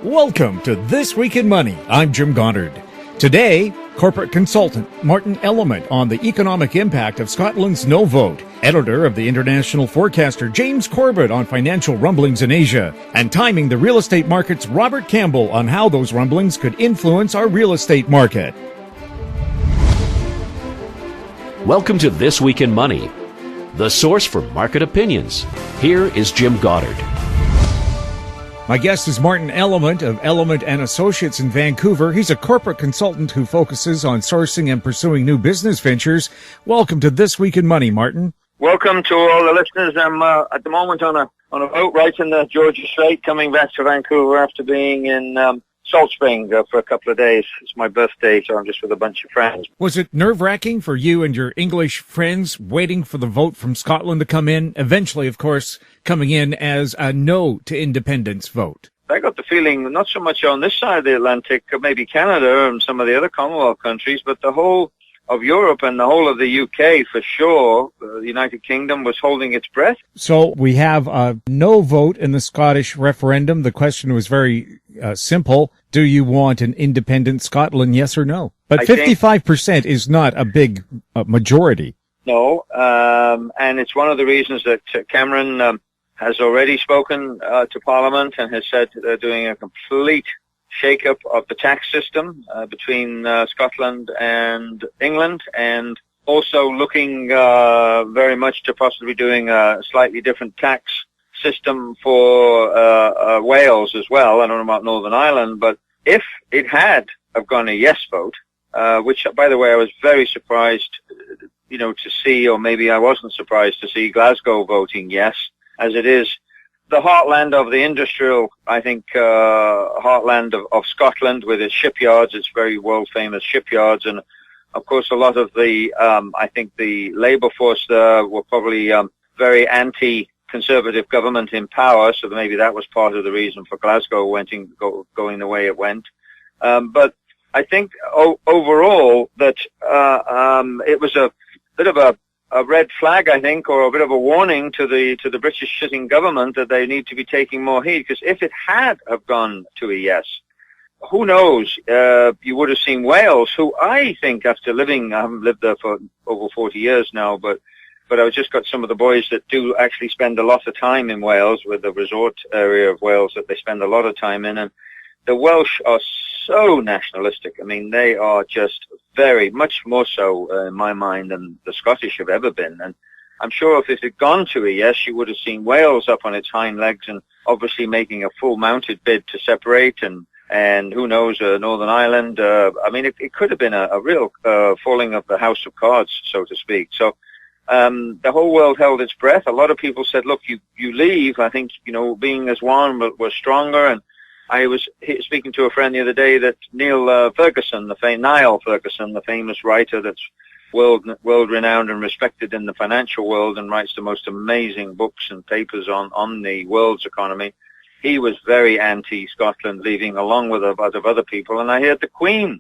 Welcome to This Week in Money. I'm Jim Goddard. Today, corporate consultant Martyn Element on the economic impact of Scotland's no vote, editor of the International Forecaster James Corbett on financial rumblings in Asia, and timing the real estate market's Robert Campbell on how those rumblings could influence our real estate market. Welcome to This Week in Money, the source for market opinions. Here is Jim Goddard. My guest is Martyn Element of Element and Associates in Vancouver. He's a corporate consultant who focuses on sourcing and pursuing new business ventures. Welcome to This Week in Money, Martyn. Welcome to all the listeners. I'm at the moment on a boat right in the Georgia Strait, coming back to Vancouver after being in Salt Spring for a couple of days. It's my birthday, so I'm just with a bunch of friends. Was it nerve-wracking for you and your English friends waiting for the vote from Scotland to come in, eventually, of course, coming in as a no to independence vote? I got the feeling, not so much on this side of the Atlantic, maybe Canada and some of the other Commonwealth countries, but the whole of Europe and the whole of the UK, for sure, the United Kingdom was holding its breath. So we have a no vote in the Scottish referendum. The question was very simple. Do you want an independent Scotland, yes or no? But 55% is not a big majority. No, and it's one of the reasons that Cameron has already spoken to Parliament and has said they're doing a complete shake-up of the tax system between Scotland and England, and also looking very much to possibly doing a slightly different tax system for Wales as well. I don't know about Northern Ireland, but if it had have gone a yes vote, which, by the way, I was very surprised, to see, or maybe I wasn't surprised to see Glasgow voting yes, as it is the heartland of the industrial, I think, heartland of Scotland with its shipyards, its very world-famous shipyards, and of course a lot of the, I think the labour force there were probably very anti-conservative government in power, so maybe that was part of the reason for Glasgow going the way it went. But I think overall that it was a bit of a red flag, I think, or a bit of a warning to the British sitting government that they need to be taking more heed, because if it had have gone to a yes, who knows, you would have seen Wales, who I think I haven't lived there for over 40 years now, but I've just got some of the boys that do actually spend a lot of time in Wales, with the resort area of Wales that they spend a lot of time in, and the Welsh are so nationalistic. I mean, they are just very much more so, in my mind, than the Scottish have ever been. And I'm sure if it had gone to a yes, you would have seen Wales up on its hind legs and obviously making a full-mounted bid to separate, and who knows, Northern Ireland. I mean, it could have been a real falling of the house of cards, so to speak. So the whole world held its breath. A lot of people said, look, you leave. I think, being as one, we're stronger. And I was speaking to a friend the other day that Niall Ferguson, the famous writer that's world-renowned and respected in the financial world and writes the most amazing books and papers on the world's economy, he was very anti-Scotland leaving, along with a lot of other people. And I heard the Queen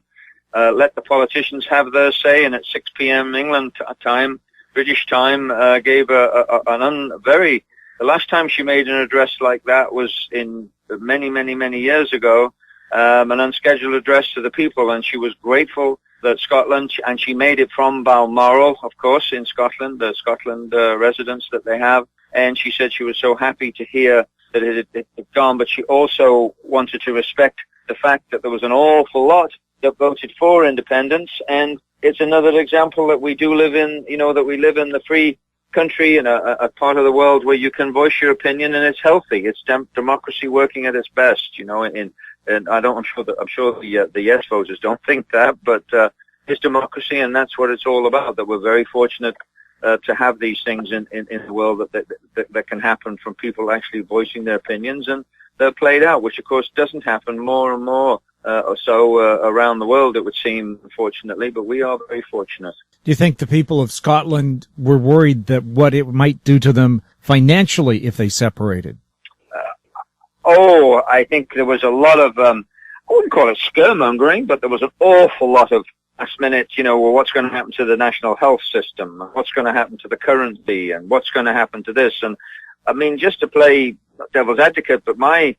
let the politicians have their say, and at 6 p.m. England time, British time, gave the last time she made an address like that was in many, many, many years ago, an unscheduled address to the people, and she was grateful that Scotland, and she made it from Balmoral, of course, in Scotland, the Scotland residence that they have, and she said she was so happy to hear that it had gone, but she also wanted to respect the fact that there was an awful lot that voted for independence, and it's another example that we do live in, that we live in the free country in a part of the world where you can voice your opinion, and it's healthy. It's democracy working at its best, and I'm sure the yes voters don't think that, but it's democracy, and that's what it's all about. That we're very fortunate to have these things in the world that can happen from people actually voicing their opinions, and they're played out, which of course doesn't happen more and more around the world, it would seem, unfortunately, but we are very fortunate. Do you think the people of Scotland were worried that what it might do to them financially if they separated? I think there was a lot of, I wouldn't call it scaremongering, but there was an awful lot of last minute, what's going to happen to the national health system, what's going to happen to the currency, and what's going to happen to this. And I mean, just to play devil's advocate, but my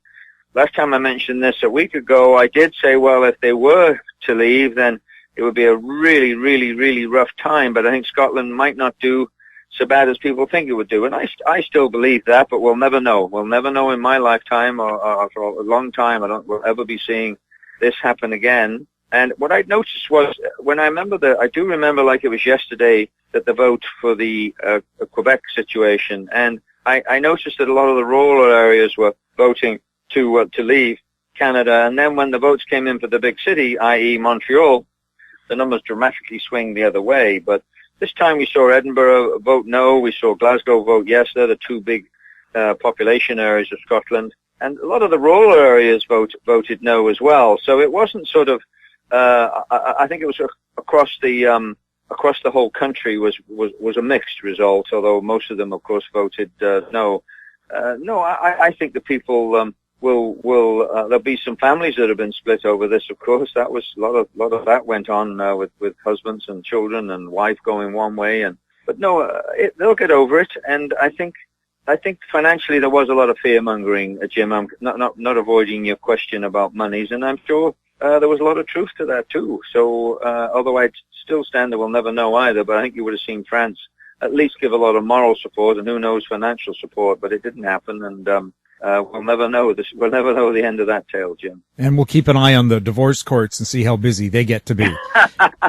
last time I mentioned this a week ago, I did say, well, if they were to leave, then it would be a really, really, really rough time. But I think Scotland might not do so bad as people think it would do. And I still believe that, but we'll never know. We'll never know in my lifetime or for a long time. We'll ever be seeing this happen again. And what I noticed was when I do remember like it was yesterday that the vote for the Quebec situation. And I noticed that a lot of the rural areas were voting to leave Canada. And then when the votes came in for the big city, i.e. Montreal, the numbers dramatically swing the other way. But this time we saw Edinburgh vote no, we saw Glasgow vote yes. They're the two big population areas of Scotland. And a lot of the rural areas voted no as well. So it wasn't sort of, I think it was across the whole country was a mixed result, although most of them, of course, voted no. I think the people there'll be some families that have been split over this, of course. That was a lot of that went on with husbands and children and wife going one way, but no, they'll get over it. And I think financially there was a lot of fear mongering, Jim. I'm not avoiding your question about monies, and I'm sure there was a lot of truth to that too. So although I'd still stand that we'll never know either, but I think you would have seen France at least give a lot of moral support and who knows financial support, but it didn't happen. And we'll never know this. We'll never know the end of that tale, Jim. And we'll keep an eye on the divorce courts and see how busy they get to be.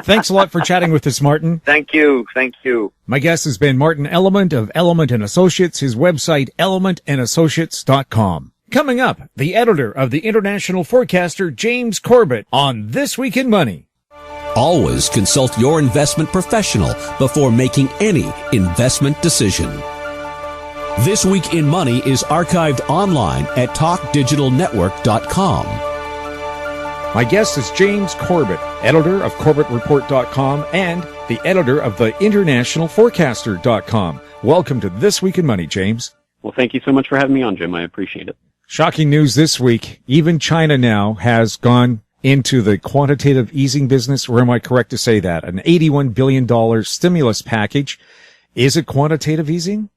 Thanks a lot for chatting with us, Martyn. Thank you. My guest has been Martyn Element of Element & Associates, his website, elementandassociates.com. Coming up, the editor of the International Forecaster, James Corbett, on This Week in Money. Always consult your investment professional before making any investment decision. This Week in Money is archived online at talkdigitalnetwork.com. My guest is James Corbett, editor of CorbettReport.com and the editor of the InternationalForecaster.com. Welcome to This Week in Money, James. Well, thank you so much for having me on, Jim. I appreciate it. Shocking news this week. Even China now has gone into the quantitative easing business, or am I correct to say that? An $81 billion stimulus package. Is it quantitative easing?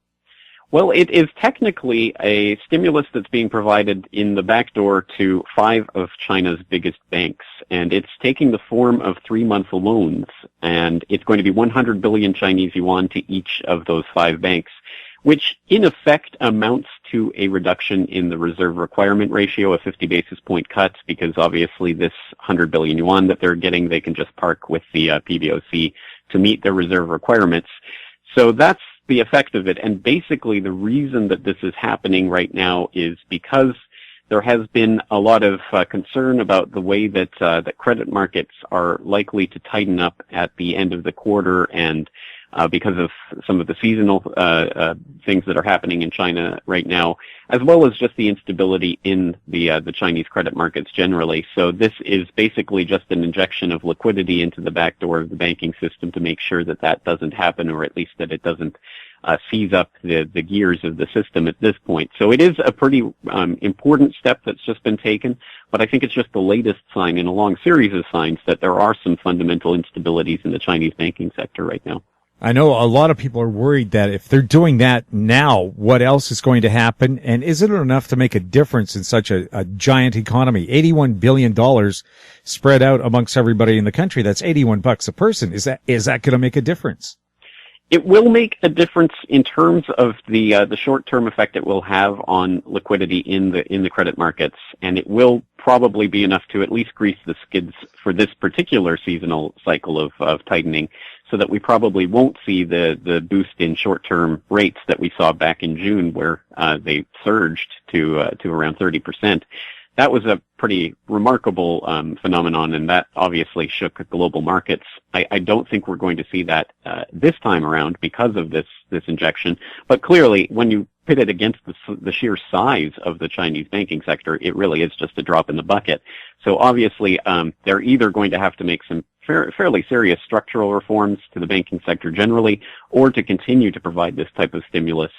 Well, it is technically a stimulus that's being provided in the back door to 5 of China's biggest banks, and it's taking the form of 3-month loans, and it's going to be 100 billion Chinese yuan to each of those 5 banks, which in effect amounts to a reduction in the reserve requirement ratio, a 50 basis point cut, because obviously this 100 billion yuan that they're getting, they can just park with the PBOC to meet their reserve requirements. So that's the effect of it. And basically the reason that this is happening right now is because there has been a lot of concern about the way that that credit markets are likely to tighten up at the end of the quarter, and because of some of the seasonal things that are happening in China right now, as well as just the instability in the Chinese credit markets generally. So this is basically just an injection of liquidity into the back door of the banking system to make sure that that doesn't happen, or at least that it doesn't seize up the gears of the system at this point. So it is a pretty important step that's just been taken, but I think it's just the latest sign in a long series of signs that there are some fundamental instabilities in the Chinese banking sector right now. I know a lot of people are worried that if they're doing that now, what else is going to happen? And isn't it enough to make a difference in such a giant economy? $81 billion spread out amongst everybody in the country. That's $81 a person. Is that going to make a difference? It will make a difference in terms of the short-term effect it will have on liquidity in the credit markets, and it will probably be enough to at least grease the skids for this particular seasonal cycle of tightening, so that we probably won't see the boost in short-term rates that we saw back in June, where they surged to around 30%. That was a pretty remarkable phenomenon, and that obviously shook global markets. I don't think we're going to see that this time around because of this injection. But clearly, when you pit it against the sheer size of the Chinese banking sector, it really is just a drop in the bucket. So obviously, they're either going to have to make some fairly serious structural reforms to the banking sector generally, or to continue to provide this type of stimulus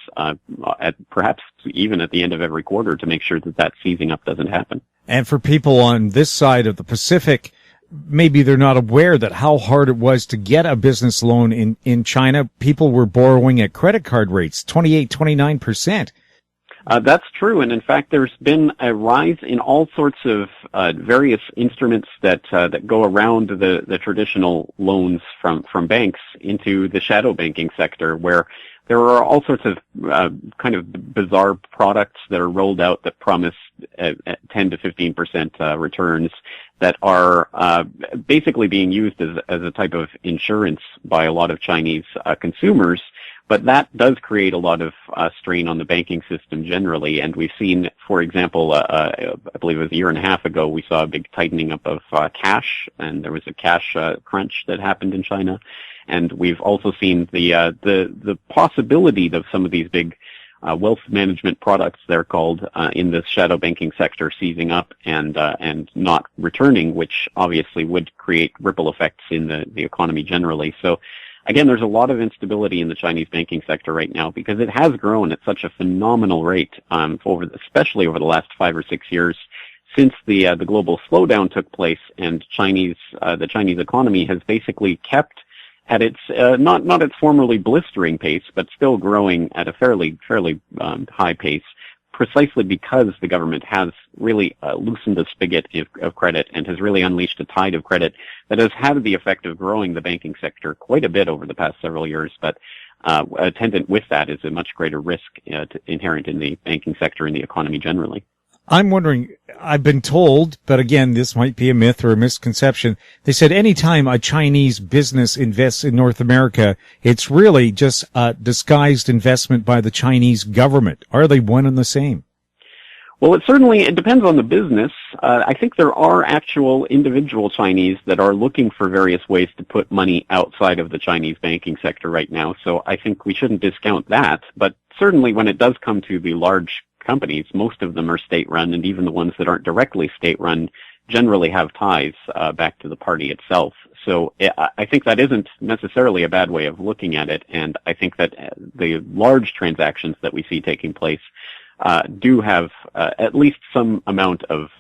perhaps even at the end of every quarter to make sure that seizing up doesn't happen. And for people on this side of the Pacific, maybe they're not aware that how hard it was to get a business loan in China. People were borrowing at credit card rates, 28, 29%. That's true, and in fact, there's been a rise in all sorts of various instruments that go around the traditional loans from banks into the shadow banking sector, where there are all sorts of kind of bizarre products that are rolled out that promise 10 to 15% returns that are basically being used as a type of insurance by a lot of Chinese consumers. But that does create a lot of strain on the banking system generally, and we've seen, for example, I believe it was a year and a half ago, we saw a big tightening up of cash, and there was a cash crunch that happened in China, and we've also seen the possibility of some of these big wealth management products, they're called, in the shadow banking sector seizing up and not returning, which obviously would create ripple effects in the economy generally. So again, there's a lot of instability in the Chinese banking sector right now because it has grown at such a phenomenal rate, especially over the last 5 or 6 years since the global slowdown took place, and the Chinese economy has basically kept at its not its formerly blistering pace, but still growing at a fairly high pace, precisely because the government has really loosened the spigot of credit and has really unleashed a tide of credit that has had the effect of growing the banking sector quite a bit over the past several years. But attendant with that is a much greater risk inherent in the banking sector and the economy generally. I'm wondering, I've been told, but again, this might be a myth or a misconception. They said anytime a Chinese business invests in North America, it's really just a disguised investment by the Chinese government. Are they one and the same? Well, it depends on the business. I think there are actual individual Chinese that are looking for various ways to put money outside of the Chinese banking sector right now. So I think we shouldn't discount that. But certainly when it does come to the large companies, most of them are state-run, and even the ones that aren't directly state-run generally have ties back to the party itself. So I think that isn't necessarily a bad way of looking at it, and I think that the large transactions that we see taking place do have at least some amount of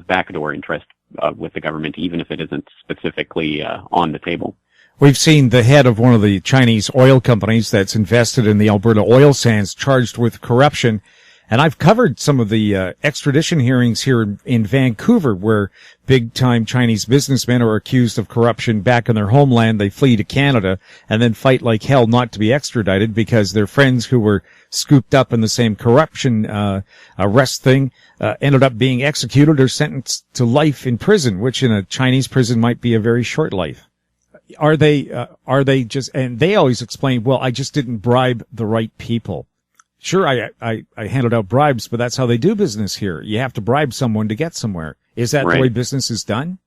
backdoor interest with the government, even if it isn't specifically on the table. We've seen the head of one of the Chinese oil companies that's invested in the Alberta oil sands charged with corruption. And I've covered some of the extradition hearings here in Vancouver where big-time Chinese businessmen are accused of corruption back in their homeland. They flee to Canada and then fight like hell not to be extradited because their friends who were scooped up in the same corruption arrest thing ended up being executed or sentenced to life in prison, which in a Chinese prison might be a very short life. Are they just, and they always explain, well, I just didn't bribe the right people. Sure, I handed out bribes, but that's how they do business here. You have to bribe someone to get somewhere. Is that right? The way business is done?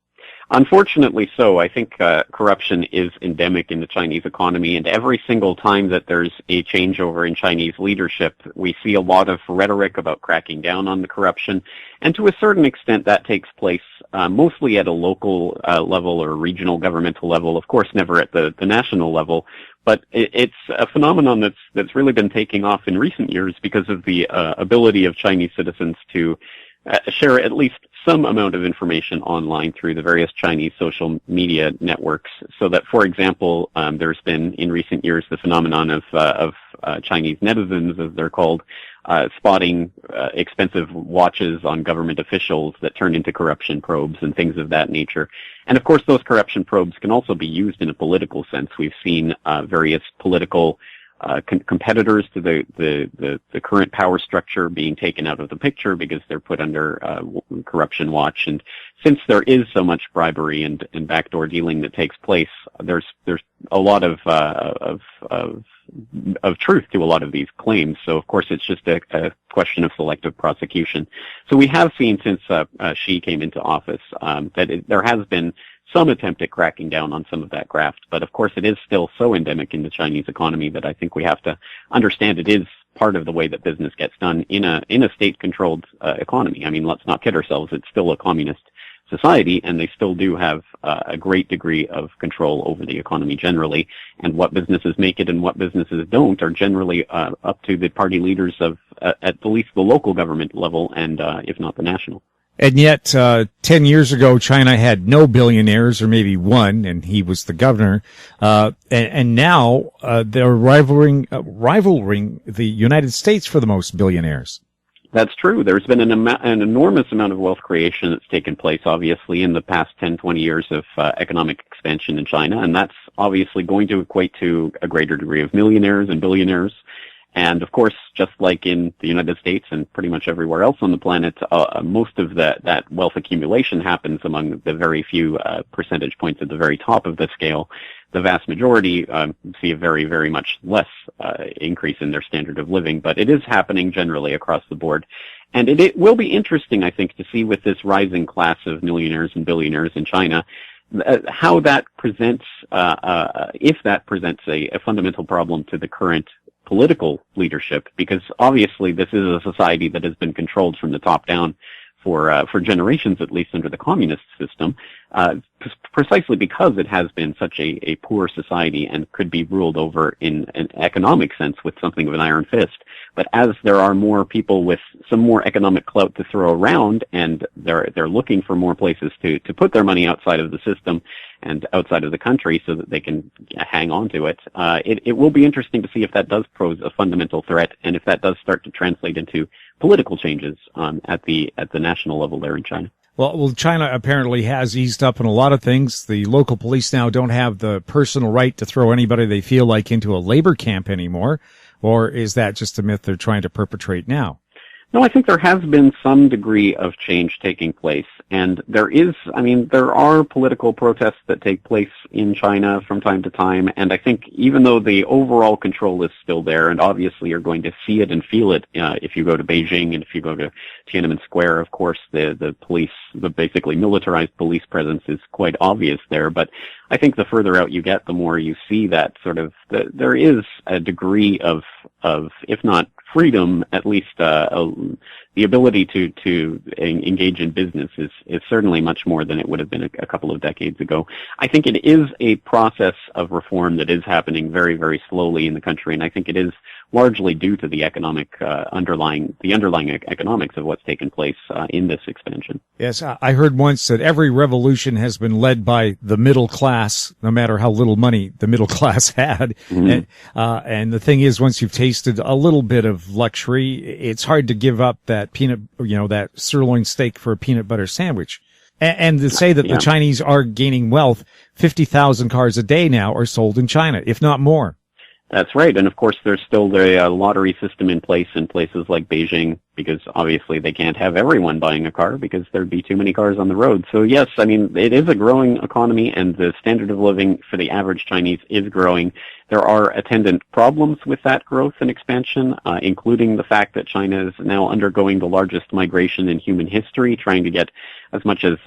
Unfortunately so. I think corruption is endemic in the Chinese economy, and every single time that there's a changeover in Chinese leadership, we see a lot of rhetoric about cracking down on the corruption, and to a certain extent that takes place mostly at a local level or regional governmental level, of course never at the national level. But it's a phenomenon that's really been taking off in recent years because of the ability of Chinese citizens to share at least some amount of information online through the various Chinese social media networks. So that, for example, there's been in recent years the phenomenon of Chinese netizens, as they're called, spotting expensive watches on government officials that turn into corruption probes and things of that nature. And of course, those corruption probes can also be used in a political sense. We've seen various political competitors to the current power structure being taken out of the picture because they're put under corruption watch. And since there is so much bribery and backdoor dealing that takes place, there's a lot of truth to a lot of these claims. So of course it's just a question of selective prosecution. So we have seen since Xi came into office that there has been some attempt at cracking down on some of that graft, but of course it is still so endemic in the Chinese economy that I think we have to understand it is part of the way that business gets done in a state-controlled economy. I mean, let's not kid ourselves; it's still a communist society, and they still do have a great degree of control over the economy generally. And what businesses make it and what businesses don't are generally up to the party leaders of at least the local government level, and if not the national. And yet, 10 years ago, China had no billionaires, or maybe one, and he was the governor. And now, they're rivaling the United States for the most billionaires. That's true. There's been an enormous amount of wealth creation that's taken place, obviously, in the past 10, 20 years of economic expansion in China, and that's obviously going to equate to a greater degree of millionaires and billionaires. And, of course, just like in the United States and pretty much everywhere else on the planet, most of that wealth accumulation happens among the very few percentage points at the very top of the scale. The vast majority see a very, very much less increase in their standard of living, but it is happening generally across the board. And it will be interesting, I think, to see with this rising class of millionaires and billionaires in China, how that presents, if that presents a fundamental problem to the current political leadership, because obviously this is a society that has been controlled from the top down for generations, at least under the communist system, precisely because it has been such a poor society and could be ruled over in an economic sense with something of an iron fist. But as there are more people with some more economic clout to throw around, and they're looking for more places to put their money outside of the system and outside of the country so that they can hang on to it, it will be interesting to see if that does pose a fundamental threat and if that does start to translate into political changes at the national level there in China. Well, China apparently has eased up on a lot of things. The local police now don't have the personal right to throw anybody they feel like into a labor camp anymore. Or is that just a myth they're trying to perpetrate now? No, I think there has been some degree of change taking place. And there are political protests that take place in China from time to time. And I think even though the overall control is still there, and obviously you're going to see it and feel it if you go to Beijing and if you go to Tiananmen Square, of course, the police, the basically militarized police presence is quite obvious there. But I think the further out you get, the more you see that sort of, there is a degree of, if not freedom, at least the ability to engage in business is certainly much more than it would have been a couple of decades ago. I think it is a process of reform that is happening very, very slowly in the country, and I think it is largely due to the underlying economics of what's taken place in this expansion. Yes, I heard once that every revolution has been led by the middle class, no matter how little money the middle class had. Mm-hmm. And the thing is, once you've tasted a little bit of luxury, it's hard to give up that that sirloin steak for a peanut butter sandwich. And to say that the Chinese are gaining wealth, 50,000 cars a day now are sold in China, if not more. That's right. And of course, there's still the lottery system in place in places like Beijing, because obviously they can't have everyone buying a car because there'd be too many cars on the road. So yes, I mean, it is a growing economy and the standard of living for the average Chinese is growing. There are attendant problems with that growth and expansion, including the fact that China is now undergoing the largest migration in human history, trying to get as much as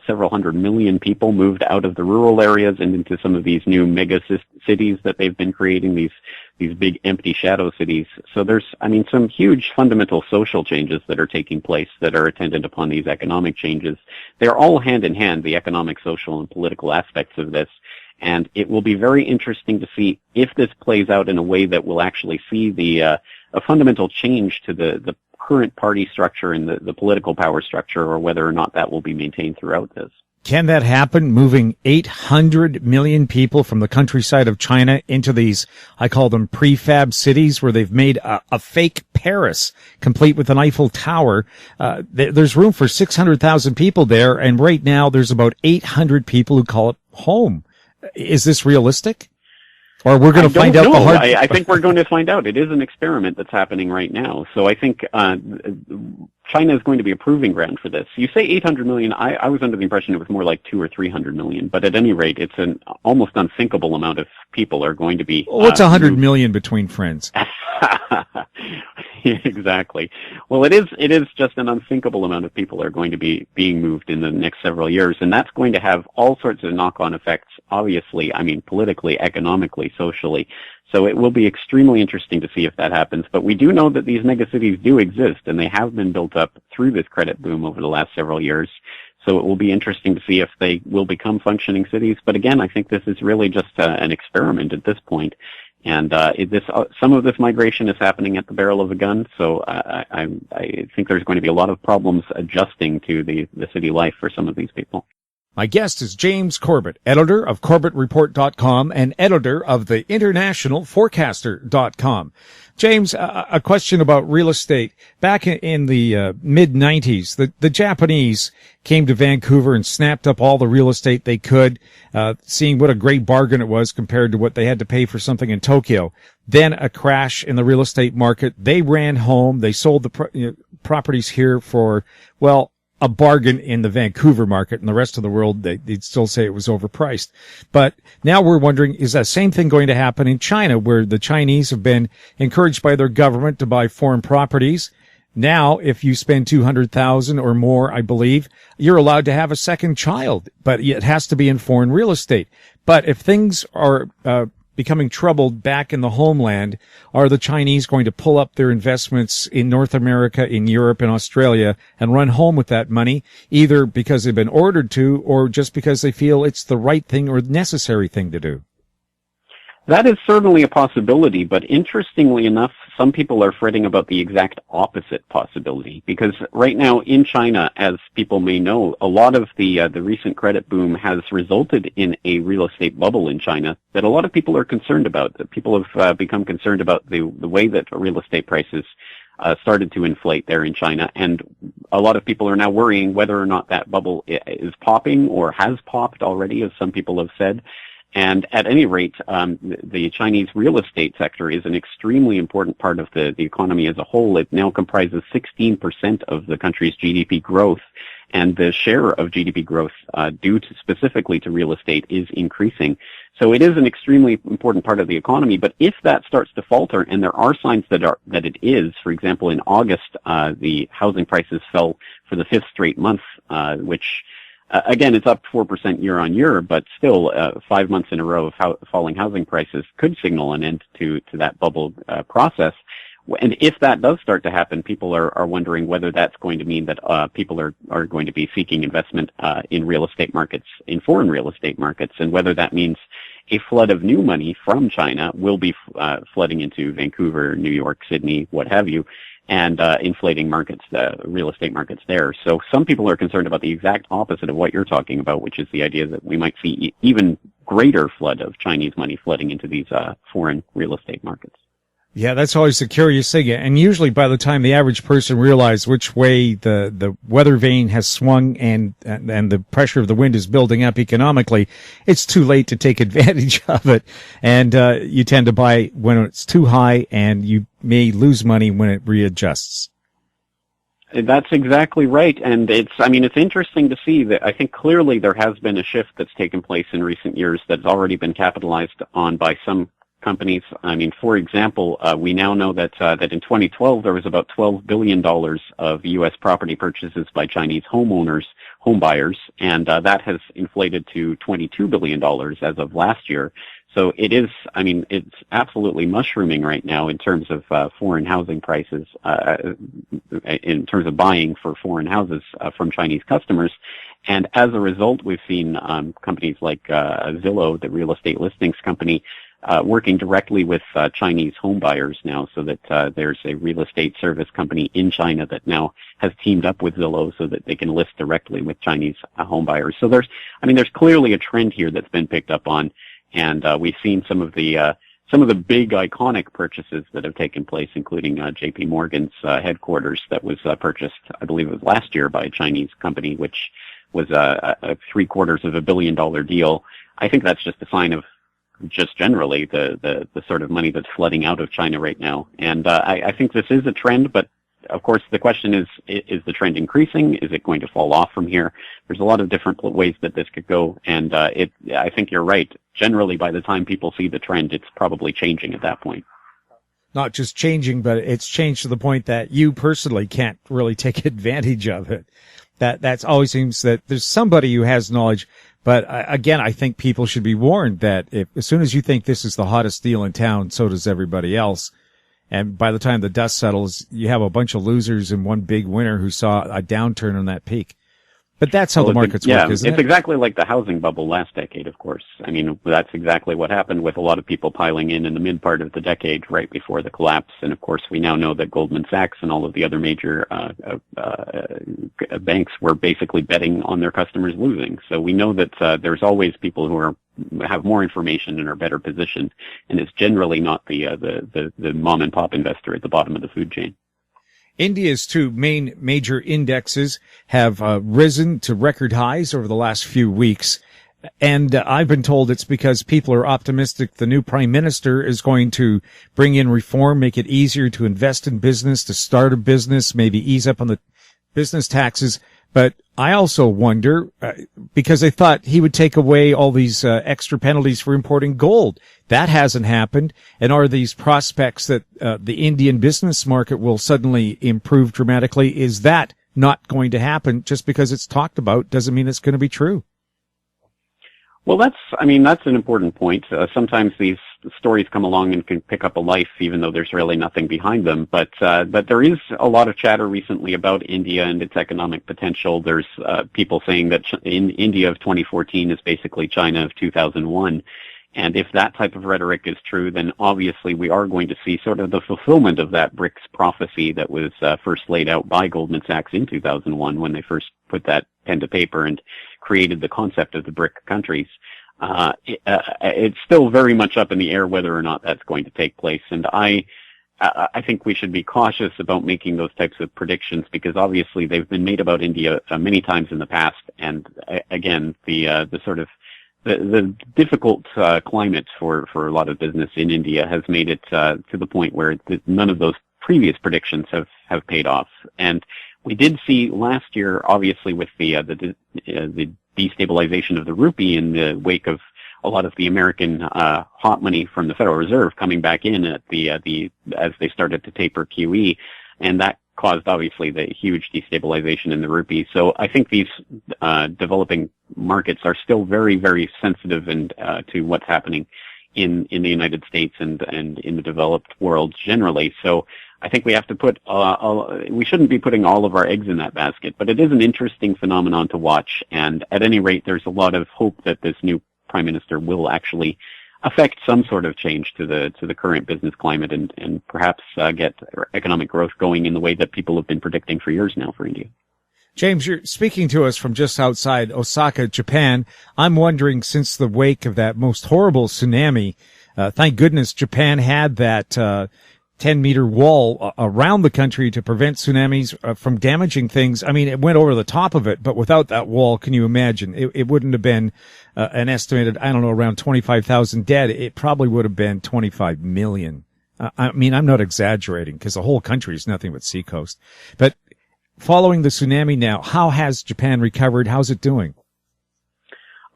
several hundred million people moved out of the rural areas and into some of these new mega cities that they've been creating, these big empty shadow cities. So there's, some huge fundamental social changes that are taking place that are attendant upon these economic changes. They're all hand in hand, the economic, social, and political aspects of this. And it will be very interesting to see if this plays out in a way that will actually see a fundamental change to the current party structure and the political power structure, or whether or not that will be maintained throughout this. Can that happen, moving 800 million people from the countryside of China into these, I call them prefab cities, where they've made a fake Paris, complete with an Eiffel Tower? There's room for 600,000 people there, and right now there's about 800 people who call it home. Is this realistic? Or we're going to find out the hard... I think we're going to find out. It is an experiment that's happening right now. So I think China is going to be a proving ground for this. You say 800 million. I was under the impression it was more like 200 or 300 million. But at any rate, it's an almost unthinkable amount of people are going to be... What's 100 million between friends? Exactly. Well, it is just an unthinkable amount of people are going to be being moved in the next several years, and that's going to have all sorts of knock-on effects, obviously, politically, economically, socially. So it will be extremely interesting to see if that happens. But we do know that these megacities do exist, and they have been built up through this credit boom over the last several years. So it will be interesting to see if they will become functioning cities. But again, I think this is really just an experiment at this point. And some of this migration is happening at the barrel of a gun, so I think there's going to be a lot of problems adjusting to the city life for some of these people. My guest is James Corbett, editor of CorbettReport.com and editor of the InternationalForecaster.com. James, a question about real estate. Back in the mid-90s, the Japanese came to Vancouver and snapped up all the real estate they could, seeing what a great bargain it was compared to what they had to pay for something in Tokyo. Then a crash in the real estate market. They ran home. They sold the properties here for, well, a bargain in the Vancouver market, and the rest of the world, they'd still say it was overpriced. But now we're wondering, is that same thing going to happen in China, where the Chinese have been encouraged by their government to buy foreign properties? Now, if you spend $200,000 or more, I believe, you're allowed to have a second child, but it has to be in foreign real estate. But if things are becoming troubled back in the homeland, are the Chinese going to pull up their investments in North America, in Europe, and Australia and run home with that money, either because they've been ordered to or just because they feel it's the right thing or necessary thing to do? That is certainly a possibility, but interestingly enough, some people are fretting about the exact opposite possibility, because right now in China, as people may know, a lot of the recent credit boom has resulted in a real estate bubble in China that a lot of people are concerned about. That people have become concerned about the way that real estate prices started to inflate there in China, and a lot of people are now worrying whether or not that bubble is popping or has popped already, as some people have said. And at any rate, the Chinese real estate sector is an extremely important part of the economy as a whole. It now comprises 16% of the country's GDP growth, and the share of GDP growth due to specifically to real estate is increasing. So it is an extremely important part of the economy. But if that starts to falter, and there are signs that it is, for example, in August, the housing prices fell for the fifth straight month, which again, it's up 4% year on year, but still 5 months in a row of falling housing prices could signal an end to that bubble process. And if that does start to happen, people are wondering whether that's going to mean that people are going to be seeking investment in real estate markets, in foreign real estate markets, and whether that means a flood of new money from China will be flooding into Vancouver, New York, Sydney, what have you, and inflating markets, real estate markets there. So some people are concerned about the exact opposite of what you're talking about, which is the idea that we might see even greater flood of Chinese money flooding into these foreign real estate markets. Yeah, that's always the curious thing. And usually by the time the average person realizes which way the weather vane has swung and the pressure of the wind is building up economically, it's too late to take advantage of it. And you tend to buy when it's too high, and you may lose money when it readjusts. That's exactly right. And it's interesting to see that I think clearly there has been a shift that's taken place in recent years that's already been capitalized on by some companies. For example, we now know that in 2012 there was about $12 billion of U.S. property purchases by Chinese home buyers, and that has inflated to $22 billion as of last year. So it is, it's absolutely mushrooming right now in terms of foreign housing prices, in terms of buying for foreign houses from Chinese customers. And as a result, we've seen companies like Zillow, the real estate listings company, working directly with Chinese home buyers now, so that there's a real estate service company in China that now has teamed up with Zillow so that they can list directly with Chinese home buyers. So there's clearly a trend here that's been picked up on, and we've seen some of the big iconic purchases that have taken place, including J.P. Morgan's headquarters that was purchased, I believe it was last year, by a Chinese company, which was a $750 million deal. I think that's just a sign of just generally the sort of money that's flooding out of China right now. And I think this is a trend, but of course the question is the trend increasing? Is it going to fall off from here? There's a lot of different ways that this could go, and I think you're right. Generally, by the time people see the trend, it's probably changing at that point. Not just changing, but it's changed to the point that you personally can't really take advantage of it. That's always seems that there's somebody who has knowledge. But again, I think people should be warned that as soon as you think this is the hottest deal in town, so does everybody else. And by the time the dust settles, you have a bunch of losers and one big winner who saw a downturn on that peak. But that's how the markets work, isn't it? It's exactly like the housing bubble last decade, of course. I mean, that's exactly what happened with a lot of people piling in the mid part of the decade, right before the collapse. And of course, we now know that Goldman Sachs and all of the other major banks were basically betting on their customers losing. So we know that there's always people who have more information and are better positioned, and it's generally not the mom and pop investor at the bottom of the food chain. India's two main major indexes have risen to record highs over the last few weeks. And I've been told it's because people are optimistic the new prime minister is going to bring in reform, make it easier to invest in business, to start a business, maybe ease up on the business taxes. But I also wonder, because I thought he would take away all these extra penalties for importing gold. That hasn't happened. And are these prospects that the Indian business market will suddenly improve dramatically? Is that not going to happen? Just because it's talked about doesn't mean it's going to be true. Well, that's an important point. Sometimes these stories come along and can pick up a life, even though there's really nothing behind them. But there is a lot of chatter recently about India and its economic potential. There's people saying that in India of 2014 is basically China of 2001. And if that type of rhetoric is true, then obviously we are going to see sort of the fulfillment of that BRICS prophecy that was first laid out by Goldman Sachs in 2001 when they first put that pen to paper and created the concept of the BRIC countries. It's still very much up in the air whether or not that's going to take place. And I think we should be cautious about making those types of predictions because obviously they've been made about India many times in the past. And again, the difficult climate for a lot of business in India has made it to the point where none of those previous predictions have paid off. And we did see last year, obviously, with the destabilization of the rupee in the wake of a lot of the American hot money from the Federal Reserve coming back in at as they started to taper QE, and that caused obviously the huge destabilization in the rupee. So I think these developing markets are still very, very sensitive and to what's happening in the United States and in the developed world generally. So I think we have to we shouldn't be putting all of our eggs in that basket, but it is an interesting phenomenon to watch. And at any rate, there's a lot of hope that this new prime minister will actually affect some sort of change to the current business climate and perhaps get economic growth going in the way that people have been predicting for years now for India. James, you're speaking to us from just outside Osaka, Japan. I'm wondering, since the wake of that most horrible tsunami, thank goodness Japan had that 10-meter wall around the country to prevent tsunamis from damaging things. I mean, it went over the top of it, but without that wall, can you imagine? It wouldn't have been an estimated, I don't know, around 25,000 dead. It probably would have been 25 million. I mean, I'm not exaggerating because the whole country is nothing but seacoast. But following the tsunami now, how has Japan recovered? How's it doing?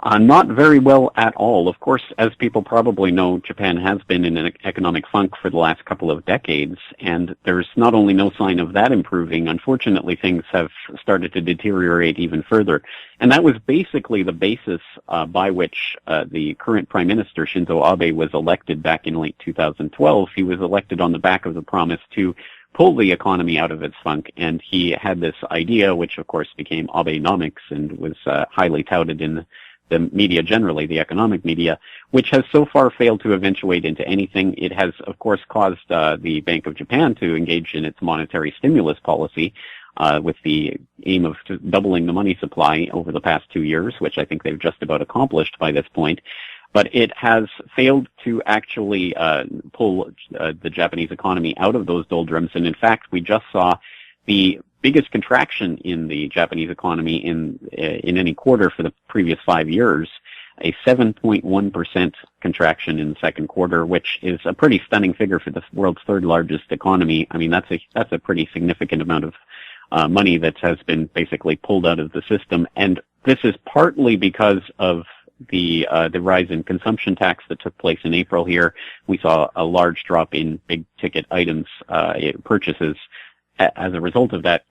Not very well at all. Of course, as people probably know, Japan has been in an economic funk for the last couple of decades, and there's not only no sign of that improving, unfortunately things have started to deteriorate even further. And that was basically the basis by which the current Prime Minister, Shinzo Abe, was elected back in late 2012. He was elected on the back of the promise to pull the economy out of its funk, and he had this idea, which of course became Abenomics and was highly touted in the media generally, the economic media, which has so far failed to eventuate into anything. It has, of course, caused the Bank of Japan to engage in its monetary stimulus policy with the aim of doubling the money supply over the past 2 years, which I think they've just about accomplished by this point. But it has failed to actually pull the Japanese economy out of those doldrums. And in fact, we just saw the biggest contraction in the Japanese economy in any quarter for the previous 5 years, a 7.1% contraction in the second quarter, which is a pretty stunning figure for the world's third largest economy. I mean, that's a pretty significant amount of money that has been basically pulled out of the system. And this is partly because of the rise in consumption tax that took place in April here. We saw a large drop in big ticket items, purchases, as a result of that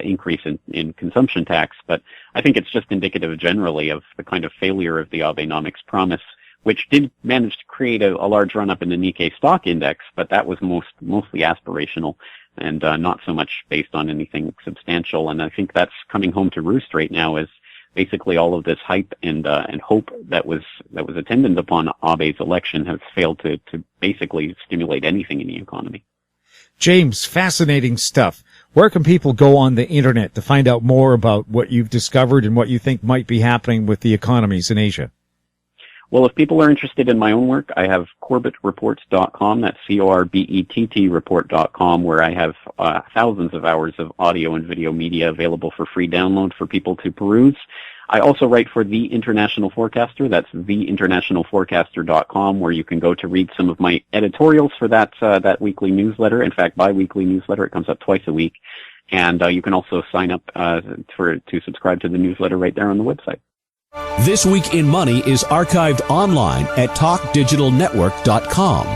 increase in consumption tax. But I think it's just indicative generally of the kind of failure of the Abenomics promise, which did manage to create a large run-up in the Nikkei stock index, but that was mostly aspirational. and not so much based on anything substantial. And I think that's coming home to roost right now, as basically all of this hype and hope that was attendant upon Abe's election has failed to basically stimulate anything in the economy. James, fascinating stuff. Where can people go on the internet to find out more about what you've discovered and what you think might be happening with the economies in Asia? Well, if people are interested in my own work, I have CorbettReports.com. That's CORBETT report.com, where I have thousands of hours of audio and video media available for free download for people to peruse. I also write for The International Forecaster. That's theinternationalforecaster.com, where you can go to read some of my editorials for that weekly newsletter. In fact, bi-weekly newsletter. It comes up twice a week. And you can also sign up to subscribe to the newsletter right there on the website. This Week in Money is archived online at talkdigitalnetwork.com.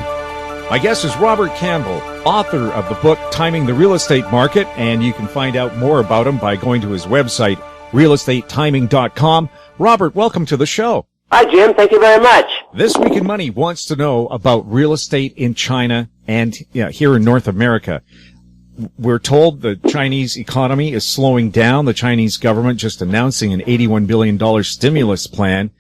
My guest is Robert Campbell, author of the book Timing the Real Estate Market, and you can find out more about him by going to his website, realestatetiming.com. Robert, welcome to the show. Hi, Jim. Thank you very much. This Week in Money wants to know about real estate in China and here in North America. We're told the Chinese economy is slowing down. The Chinese government just announcing an $81 billion stimulus plan.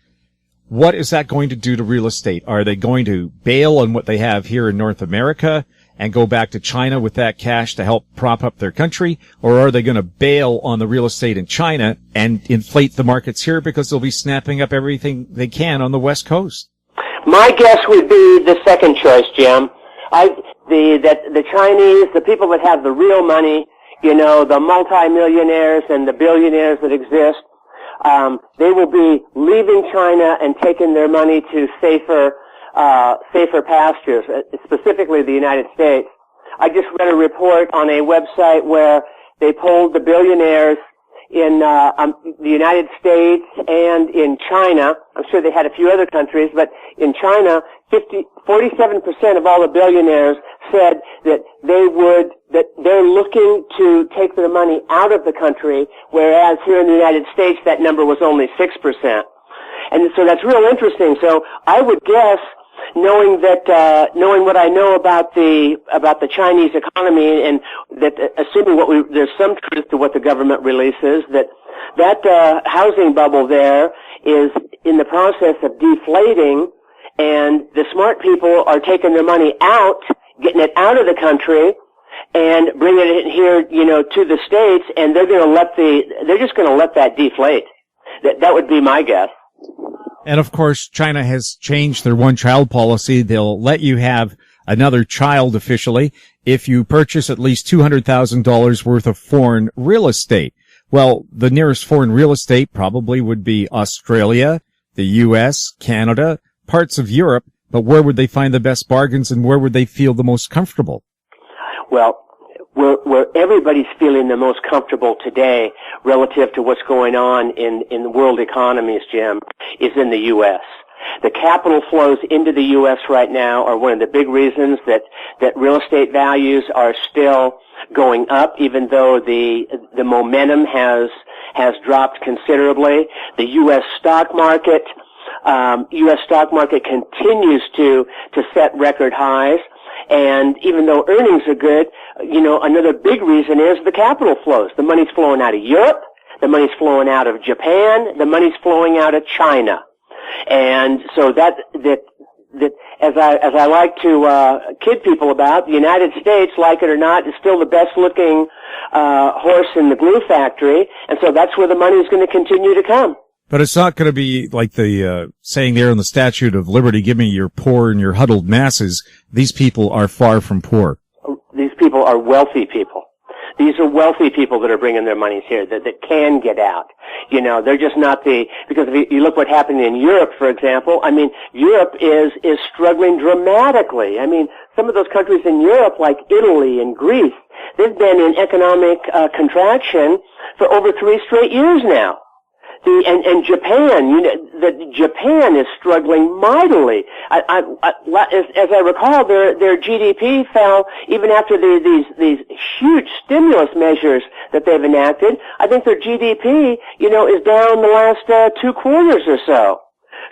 What is that going to do to real estate? Are they going to bail on what they have here in North America and go back to China with that cash to help prop up their country? Or are they going to bail on the real estate in China and inflate the markets here because they'll be snapping up everything they can on the West Coast? My guess would be the second choice, Jim. The Chinese, the people that have the real money, the multimillionaires and the billionaires that exist, they will be leaving China and taking their money to safer pastures, specifically the United States. I just read a report on a website where they polled the billionaires in the United States and in China. I'm sure they had a few other countries, but in China, 47% of all the billionaires said that they're looking to take their money out of the country, whereas here in the United States that number was only 6%. And so that's real interesting. So I would guess, knowing what I know about the Chinese economy, and that assuming there's some truth to what the government releases, that housing bubble there is in the process of deflating, and the smart people are taking their money out, getting it out of the country, and bringing it here, to the States, and they're just going to let that deflate. That would be my guess. And of course, China has changed their one-child policy. They'll let you have another child officially if you purchase at least $200,000 worth of foreign real estate. Well, the nearest foreign real estate probably would be Australia, the U.S., Canada, parts of Europe, but where would they find the best bargains and where would they feel the most comfortable? Well, where everybody's feeling the most comfortable today relative to what's going on in the world economies, Jim, is in the U.S. The capital flows into the U.S. right now are one of the big reasons that real estate values are still going up, even though the momentum has dropped considerably. The U.S. stock market continues to set record highs. And even though earnings are good, another big reason is the capital flows. The money's flowing out of Europe, the money's flowing out of Japan, the money's flowing out of China. And so that as I like to kid people about, the United States, like it or not, is still the best looking horse in the glue factory, and so that's where the money is going to continue to come. But it's not going to be like the saying there in the Statue of Liberty, give me your poor and your huddled masses. These people are far from poor. These people are wealthy people. These are wealthy people that are bringing their monies here that can get out. They're just not because if you look what happened in Europe, for example, Europe is struggling dramatically. Some of those countries in Europe, like Italy and Greece, they've been in economic contraction for over 3 straight years now. And Japan, Japan is struggling mightily. As I recall, their GDP fell even after these huge stimulus measures that they've enacted. I think their GDP, is down the last 2 quarters or so.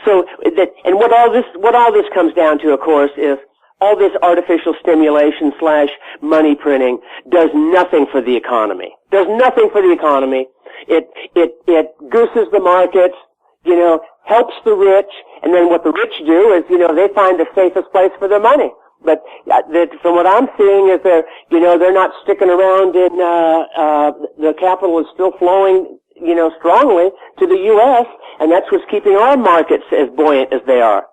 So and what all this comes down to, of course, is all this artificial stimulation / money printing does nothing for the economy. Does nothing for the economy. It gooses the markets, helps the rich, and then what the rich do is, they find the safest place for their money. But from what I'm seeing is they're not sticking around in, the capital is still flowing, strongly to the U.S., and that's what's keeping our markets as buoyant as they are.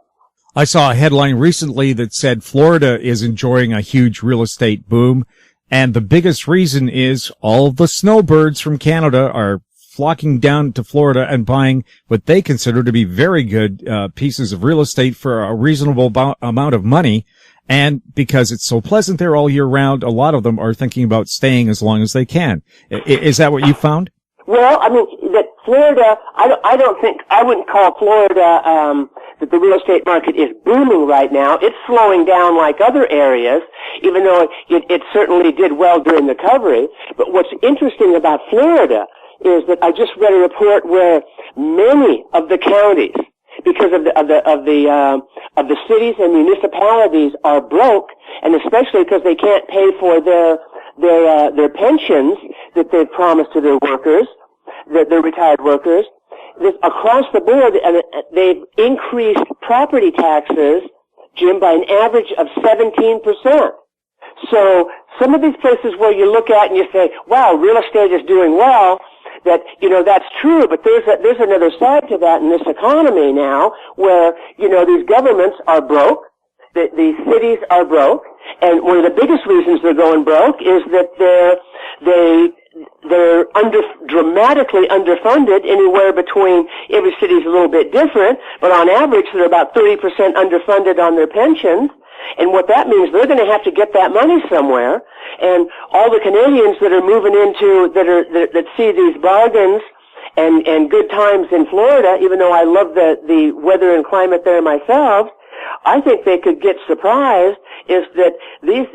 I saw a headline recently that said Florida is enjoying a huge real estate boom, and the biggest reason is all of the snowbirds from Canada are flocking down to Florida and buying what they consider to be very good pieces of real estate for a reasonable amount of money. And because it's so pleasant there all year round, a lot of them are thinking about staying as long as they can. Is that what you found? Well, I mean, that Florida, I wouldn't call Florida, that the real estate market is booming right now. It's slowing down like other areas, even though it certainly did well during the recovery. But what's interesting about Florida is that I just read a report where many of the counties, because of the cities and municipalities are broke, and especially because they can't pay for their pensions that they've promised to their workers, their retired workers. Across the board, they've increased property taxes, Jim, by an average of 17%. So some of these places where you look at and you say, wow, real estate is doing well, that's true, but there's another side to that in this economy now where, these governments are broke, these cities are broke, and one of the biggest reasons they're going broke is that they're dramatically underfunded. Anywhere between, every city's a little bit different, but on average they're about 30% underfunded on their pensions. And what that means, they're going to have to get that money somewhere. And all the Canadians that are moving into, that see these bargains and good times in Florida, even though I love the weather and climate there myself, I think they could get surprised is that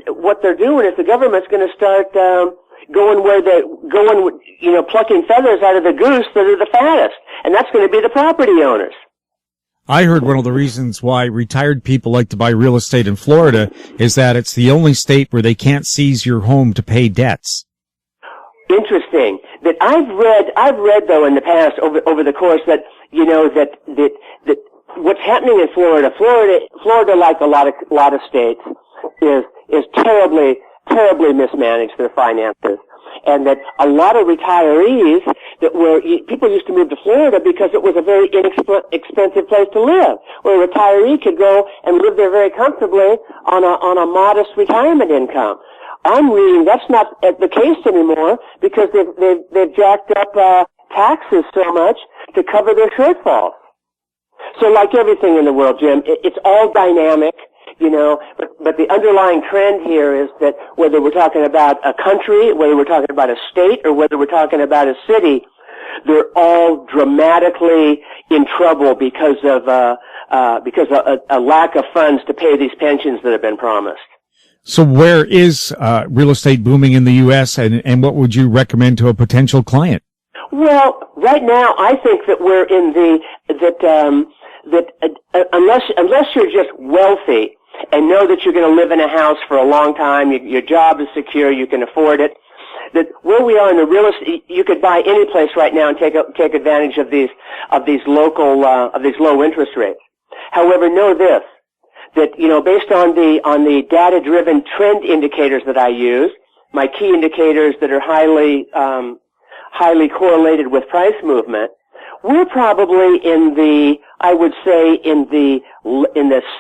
what they're doing is the government's going to start, plucking feathers out of the goose that are the fattest. And that's going to be the property owners. I heard one of the reasons why retired people like to buy real estate in Florida is that it's the only state where they can't seize your home to pay debts. Interesting. That I've read though in the past over the course that that what's happening in Florida like a lot of states is terribly mismanaged their finances. And that a lot of retirees people used to move to Florida because it was a very inexpensive place to live, where a retiree could go and live there very comfortably on a modest retirement income. I'm reading that's not the case anymore because they've jacked up taxes so much to cover their shortfalls. So like everything in the world, Jim, it's all dynamic. But the underlying trend here is that whether we're talking about a country, whether we're talking about a state, or whether we're talking about a city, they're all dramatically in trouble because of a lack of funds to pay these pensions that have been promised. So where is real estate booming in the U.S., and what would you recommend to a potential client? Well, right now I think that we're in unless you're just wealthy and know that you're going to live in a house for a long time, your job is secure, you can afford it, that where we are in the real estate, you could buy any place right now and take advantage of these low interest rates. However, know this, that based on the data-driven trend indicators that I use, my key indicators that are highly correlated with price movement, we're probably in the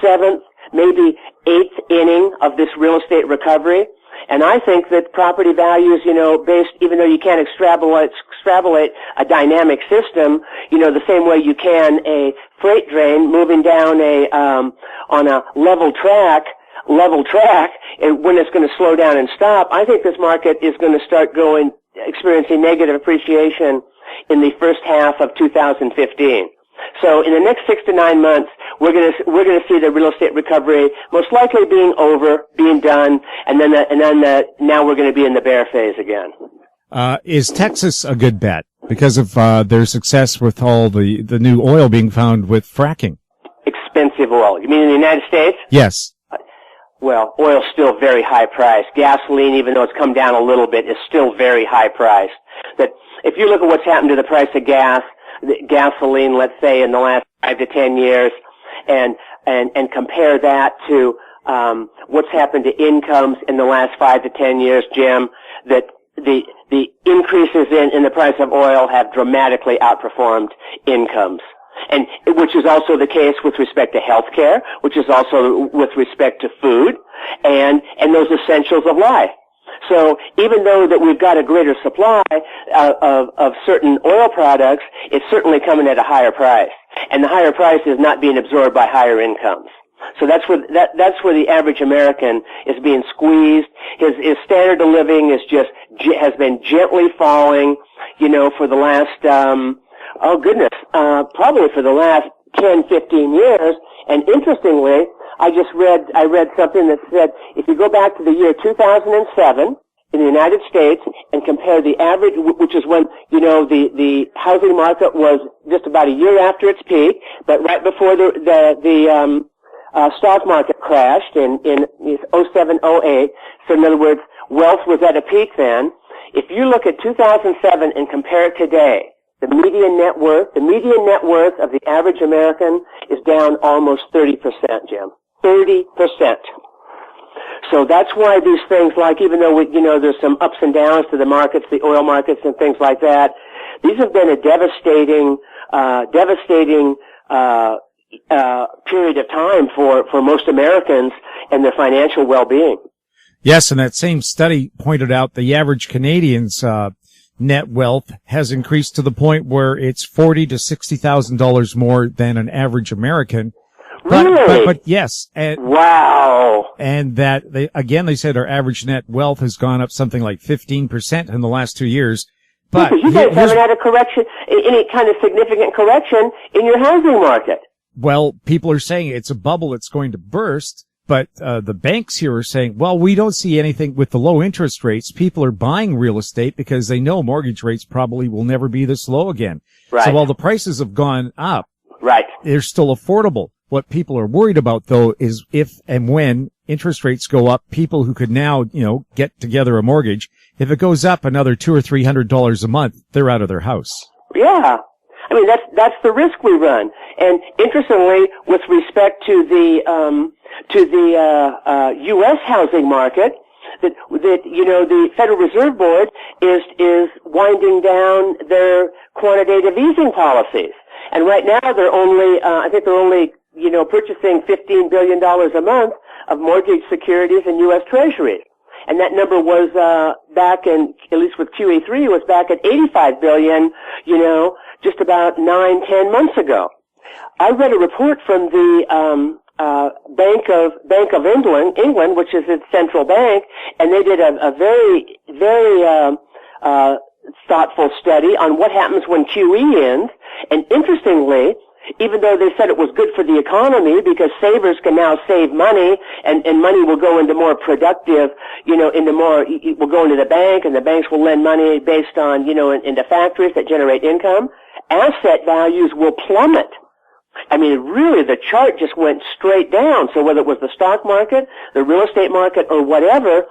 seventh, maybe eighth inning of this real estate recovery. And I think that property values, even though you can't extrapolate a dynamic system, the same way you can a freight train moving down on a level track, and when it's going to slow down and stop, I think this market is going to start experiencing negative appreciation in the first half of 2015. So in the next 6 to 9 months, we're going to see the real estate recovery most likely being done, and then now we're going to be in the bear phase again. Is Texas a good bet because of their success with all the new oil being found with fracking? Expensive oil. You mean in the United States? Yes. Well, oil's still very high priced. Gasoline, even though it's come down a little bit, is still very high priced. That if you look at what's happened to the price of gasoline, let's say in the last 5 to 10 years, and compare that to what's happened to incomes in the last 5 to 10 years, Jim, that the increases in the price of oil have dramatically outperformed incomes. And which is also the case with respect to health care, which is also with respect to food and those essentials of life. So even though that we've got a greater supply of certain oil products, it's certainly coming at a higher price. And the higher price is not being absorbed by higher incomes. So that's where the average American is being squeezed. His standard of living has been gently falling, for the last probably for the last 10, 15 years. And interestingly, I read something that said if you go back to the year 2007 in the United States and compare the average, which is when, the housing market was just about a year after its peak, but right before the stock market crashed in 07, 08. So in other words, wealth was at a peak then. If you look at 2007 and compare it today, the median net worth of the average American is down almost 30%, Jim. 30%. So that's why these things, like, even though there's some ups and downs to the markets, the oil markets and things like that, these have been a devastating period of time for most Americans and their financial well-being. Yes, and that same study pointed out the average Canadian's net wealth has increased to the point where it's $40,000 to $60,000 more than an average American. Really? But yes. Wow. And that they said our average net wealth has gone up something like 15% in the last 2 years. But you guys haven't had a correction, any kind of significant correction in your housing market. Well, people are saying it's a bubble that's going to burst. But the banks here are saying, well, we don't see anything with the low interest rates. People are buying real estate because they know mortgage rates probably will never be this low again. Right. So while the prices have gone up, right, they're still affordable. What people are worried about, though, is if and when interest rates go up, people who could now, get together a mortgage, if it goes up another $200 or $300 a month, they're out of their house. Yeah. I mean, that's the risk we run. And interestingly, with respect to the U.S. housing market, that the Federal Reserve Board is winding down their quantitative easing policies. And right now they're only purchasing $15 billion a month of mortgage securities in U.S. Treasuries. And that number was back in, at least with QE3, was back at $85 billion, just about 9-10 months ago. I read a report from the Bank of England, which is its central bank, and they did a very, very thoughtful study on what happens when QE ends. And interestingly, even though they said it was good for the economy because savers can now save money and money will go into more productive, will go into the bank and the banks will lend money based on, into factories that generate income, asset values will plummet. I mean, really, the chart just went straight down. So whether it was the stock market, the real estate market, or whatever,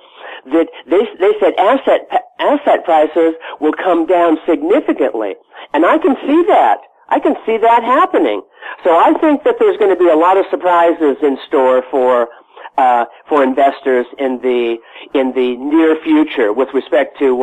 that they said asset prices will come down significantly. And I can see that. I can see that happening. So I think that there's going to be a lot of surprises in store for investors in the near future with respect to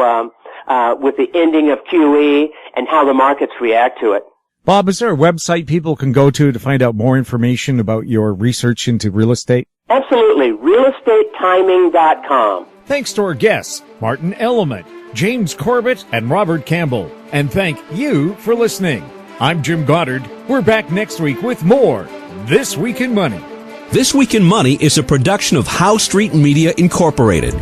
with the ending of QE and how the markets react to it. Bob, is there a website people can go to find out more information about your research into real estate? Absolutely. realestatetiming.com. Thanks to our guests, Martyn Element, James Corbett, and Robert Campbell. And thank you for listening. I'm Jim Goddard. We're back next week with more This Week in Money. This Week in Money is a production of Howe Street Media Incorporated.